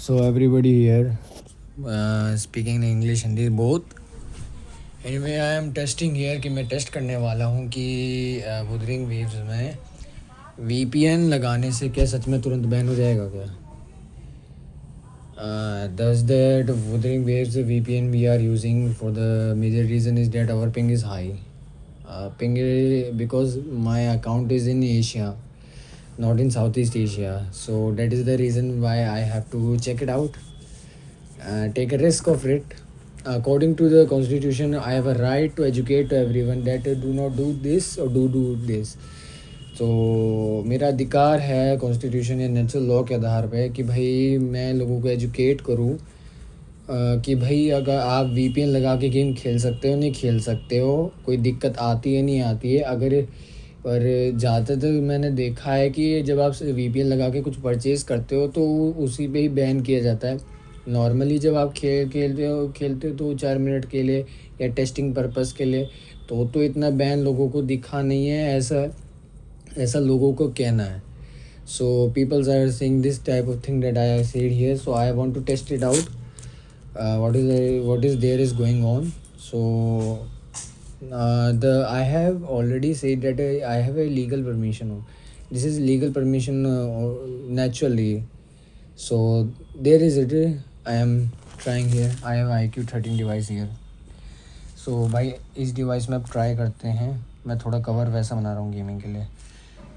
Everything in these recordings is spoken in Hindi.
So everybody here speaking in English Hindi both. Anyway, I am testing here कि मैं टेस्ट करने वाला हूँ कि वुदरिंग वेव्स में VPN लगाने से क्या सच में तुरंत बैन हो जाएगा क्या? Does that withering waves VPN we are using for the major reason is that our ping is high. Because my account is in Asia, not in Southeast Asia, so that is the reason why I have to check it out. Take a risk of it. According to the constitution, I have a right to educate to everyone that do not do this or do this. तो मेरा अधिकार है कॉन्स्टिट्यूशन या नेचुरल लॉ के आधार पे कि भाई मैं लोगों को एजुकेट करूं कि भाई अगर आप VPN लगा के गेम खेल सकते हो नहीं खेल सकते हो, कोई दिक्कत आती है नहीं आती है। अगर पर ज़्यादातर मैंने देखा है कि जब आप VPN लगा के कुछ परचेज़ करते हो तो उसी पे ही बैन किया जाता है। नॉर्मली जब आप खेलते हो तो 4 मिनट के लिए या टेस्टिंग पर्पज़ के लिए तो इतना बैन लोगों को दिखा नहीं है, ऐसा लोगों को कहना है। So peoples are saying this type of thing that I said here, so I want to test it out what is there is going on. So the I have already said that I have a legal permission. This is legal permission naturally. So there is it. I am trying here. I have IQ13 device here. So भाई इस डिवाइस में अब ट्राई करते हैं। मैं थोड़ा कवर वैसा बना रहा हूँ गेमिंग के लिए।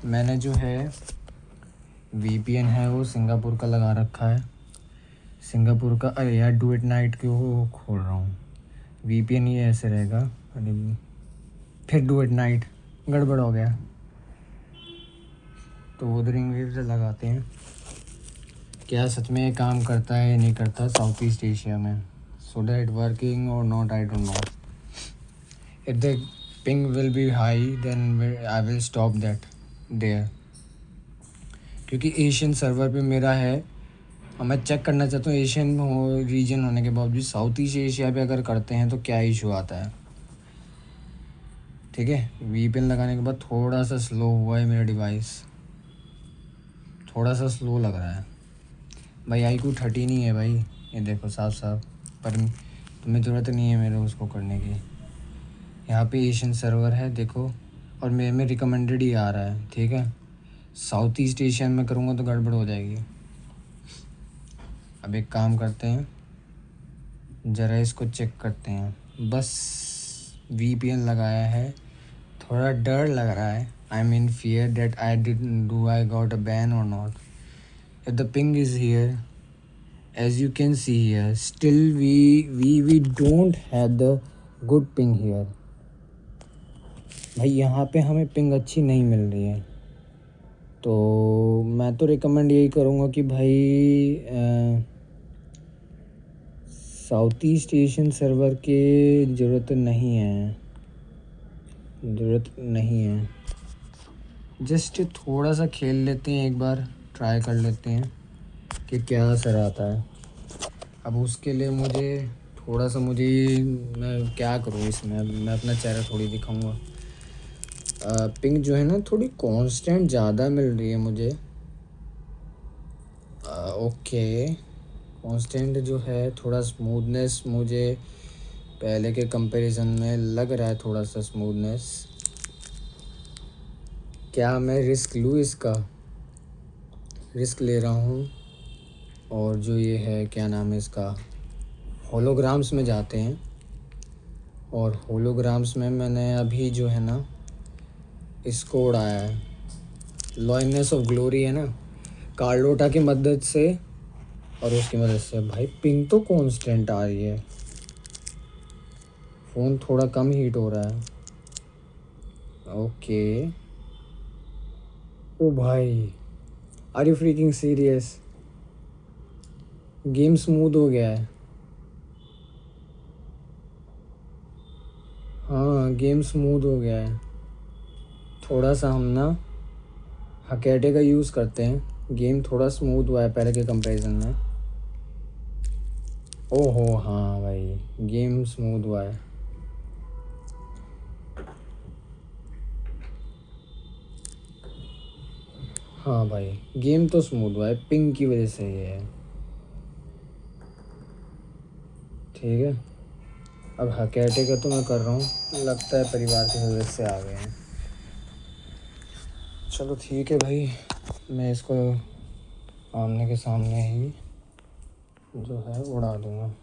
मैंने जो है VPN है वो सिंगापुर का लगा रखा है। सिंगापुर का, अरे यार डू इट नाइट क्यों खोल रहा हूँ। VPN ये ऐसे रहेगा। अरे फिर डू इट नाइट गड़बड़ हो गया। तो वुदरिंग वेव्स लगाते हैं, क्या सच में ये काम करता है या नहीं करता साउथ ईस्ट एशिया में। सो दैट वर्किंग और not I don't know. If the ping will be high then I will stop that there, क्योंकि एशियन सर्वर पे मेरा है और मैं चेक करना चाहता हूँ एशियन रीजन होने के बावजूद साउथ ईस्ट एशिया पे अगर करते हैं तो क्या इशू आता है। ठीक है, VPN लगाने के बाद थोड़ा सा स्लो हुआ है मेरा डिवाइस, थोड़ा सा स्लो लग रहा है भाई। IQ13 ही है भाई, ये देखो साफ साफ। पर तुम्हें ज़रूरत नहीं है मेरे उसको करने की। यहाँ पे एशियन सर्वर है देखो, और मेरे में रिकमेंडेड ही आ रहा है। ठीक है, साउथ ईस्ट एशियन में करूँगा तो गड़बड़ हो जाएगी। अब एक काम करते हैं, ज़रा इसको चेक करते हैं। बस VPN लगाया है, थोड़ा डर लग रहा है। I am in fear that I got a ban और not. If the ping is here as you can see here, still we don't have the good ping here. भाई यहाँ पे हमें पिंग अच्छी नहीं मिल रही है, तो मैं तो रिकमेंड यही करूँगा कि भाई साउथ ईस्ट एशियन सर्वर की ज़रूरत नहीं है। जस्ट थोड़ा सा खेल लेते हैं, एक बार ट्राई कर लेते हैं कि क्या असर आता है। अब उसके लिए मैं क्या करूँ इसमें, मैं अपना चेहरा थोड़ी दिखाऊंगा। पिंग जो है ना थोड़ी कांस्टेंट ज़्यादा मिल रही है मुझे। ओके, कांस्टेंट जो है थोड़ा स्मूथनेस मुझे पहले के कंपैरिजन में लग रहा है, थोड़ा सा स्मूथनेस। क्या मैं रिस्क लूँ इसका? रिस्क ले रहा हूँ। और जो ये है क्या नाम है इसका, होलोग्राम्स में जाते हैं। और होलोग्राम्स में मैंने अभी जो है ना इसको उड़ाया है, लॉयनेस ऑफ ग्लोरी है ना, कार्लोटा की मदद से और उसकी मदद से। भाई पिंग तो कांस्टेंट आ रही है, फ़ोन थोड़ा कम हीट हो रहा है। ओके, ओ भाई are you freaking serious? Game smooth हो गया है। हाँ गेम स्मूथ हो गया है। थोड़ा सा हम ना हकेटे का यूज़ करते हैं, गेम थोड़ा स्मूथ हुआ है पहले के कंपैरिजन में। ओहो हाँ भाई, गेम स्मूथ हुआ है। हाँ भाई गेम तो स्मूथ हुआ है, पिंग की वजह से ये है। ठीक है। अब हाँ केयरटेकर तो मैं कर रहा हूँ, लगता है परिवार के सदस्य आ गए हैं। चलो ठीक है भाई, मैं इसको आमने के सामने ही जो है उड़ा दूँगा।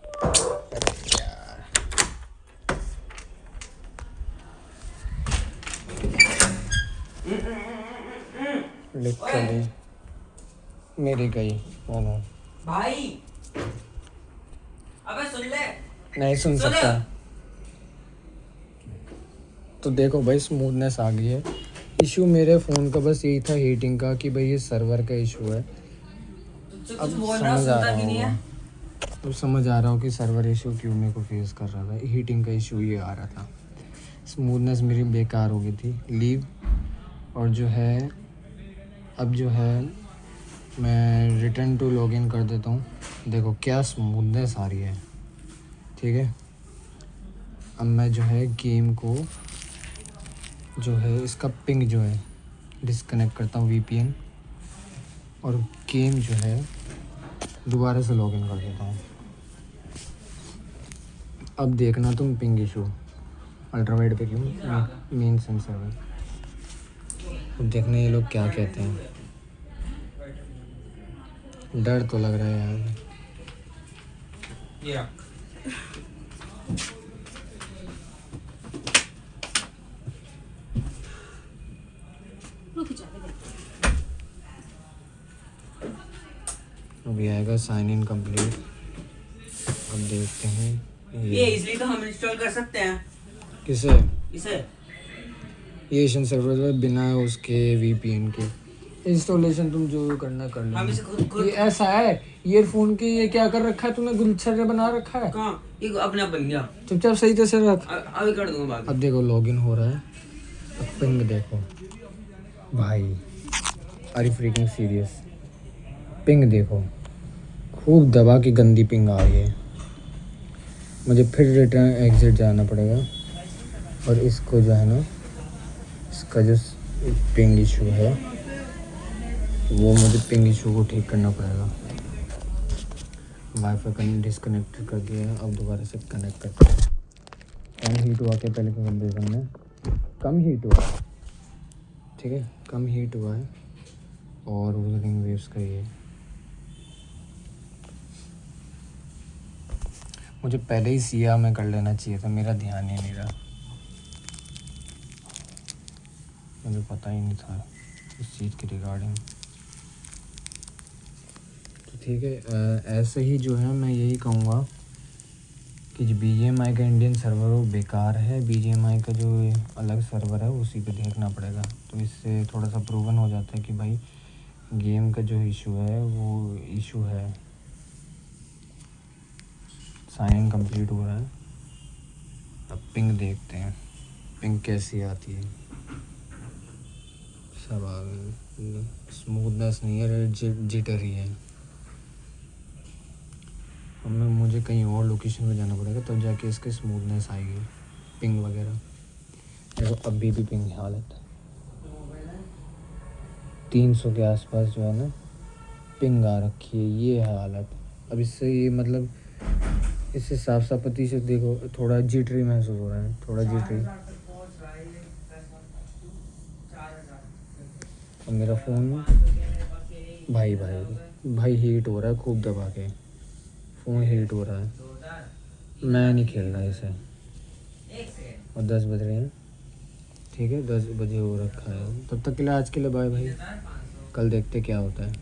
लिटरली मेरी गई बोलो भाई, अबे सुन ले। नहीं सुन सकता। तो देखो भाई स्मूथनेस आ गई है। इशू मेरे फ़ोन का बस यही था हीटिंग का, कि भाई ये सर्वर का इशू है। अब समझ आ रहा होगा, अब समझ आ रहा हो कि सर्वर इशू क्यों मेरे को फेस कर रहा था। हीटिंग का इशू ये आ रहा था। स्मूथनेस मेरी बेकार हो गई थी लीव। और जो है अब जो है मैं रिटर्न टू लॉगिन कर देता हूँ। देखो क्या स्मूथनेस आ रही है। ठीक है, अब मैं जो है गेम को जो है इसका पिंग जो है डिस्कनेक्ट करता हूँ वीपीएन, और गेम जो है दोबारा से लॉगिन कर देता हूँ। अब देखना तुम पिंग इशू अल्ट्रावाइड पे क्यों मेन सेंसर में। अब देखना ये लोग क्या कहते हैं। डर तो लग रहा है यार। अभी आएगा साइन इन कंप्लीट। अब देखते हैं ये इसलिए तो हम इंस्टॉल कर सकते हैं। किसे? इसे ये एशियन सर्वर पे बिना उसके वीपीएन के इंस्टॉलेशन तुम जो करना कर हम इसे लो। खुद ये ऐसा है ईयरफोन के, ये क्या कर रखा है तूने, गुलछर्रे बना रखा है। कहाँ ये अपने आप बन गया। चुपचाप सही तरह से रख। अभी कर दूंगा बाद में। अब देखो लॉगिन हो रहा है। अब पिंग देखो भाई, are you freaking serious. Ping देखो, खूब दबा की गंदी पिंग आ रही है। मुझे फिर रिटर्न एग्जिट जाना पड़ेगा, और इसको जो है ना, इसका जो पिंग इशू है वो मुझे पिंग इशू को ठीक करना पड़ेगा। वाईफाई कनेक्ट डिसकनेक्ट कर दिया है, अब दोबारा से कनेक्ट करते हैं। कम हीट हुआ के पहले के कंपेरिजन में कम हीट हुआ, ठीक है कम हीट हुआ है। और विजिटिंग वेव्स का ये मुझे पहले ही सिया में कर लेना चाहिए था, मेरा ध्यान ही नहीं रहा, मुझे पता ही नहीं था इस चीज़ के रिगार्डिंग। तो ठीक है, ऐसे ही जो है मैं यही कहूँगा कि जो BGMI का इंडियन सर्वर वो बेकार है। BGMI का जो अलग सर्वर है उसी पे देखना पड़ेगा। तो इससे थोड़ा सा प्रूवन हो जाता है कि भाई गेम का जो इशू है वो इशू है। साइन इन कंप्लीट हो रहा है। अब पिंग देखते हैं, पिंग कैसी आती है। सब आ गए, स्मूथनेस नहीं है, जिटर ही है। अब मैं मुझे कहीं और लोकेशन में जाना पड़ेगा तब जाके इसके स्मूथनेस आएगी, पिंग वगैरह। देखो अभी भी पिंग हालत 300 के आसपास जो है ना पिंग आ रखी है, ये है हालत। अब इससे ये मतलब इससे साफ साफ प्रतिशत देखो, थोड़ा जिटरी महसूस हो रहा है, थोड़ा जिटरी। अब मेरा फ़ोन भाई भाई भाई हीट हो रहा है खूब दबा के, फ़ोन हीट हो रहा है। मैं नहीं खेल रहा इसे। और 10 बज रहे हैं, ठीक है 10 बजे हो रखा है। तब तक के लिए आज के लिए बाय भाई, कल देखते क्या होता है।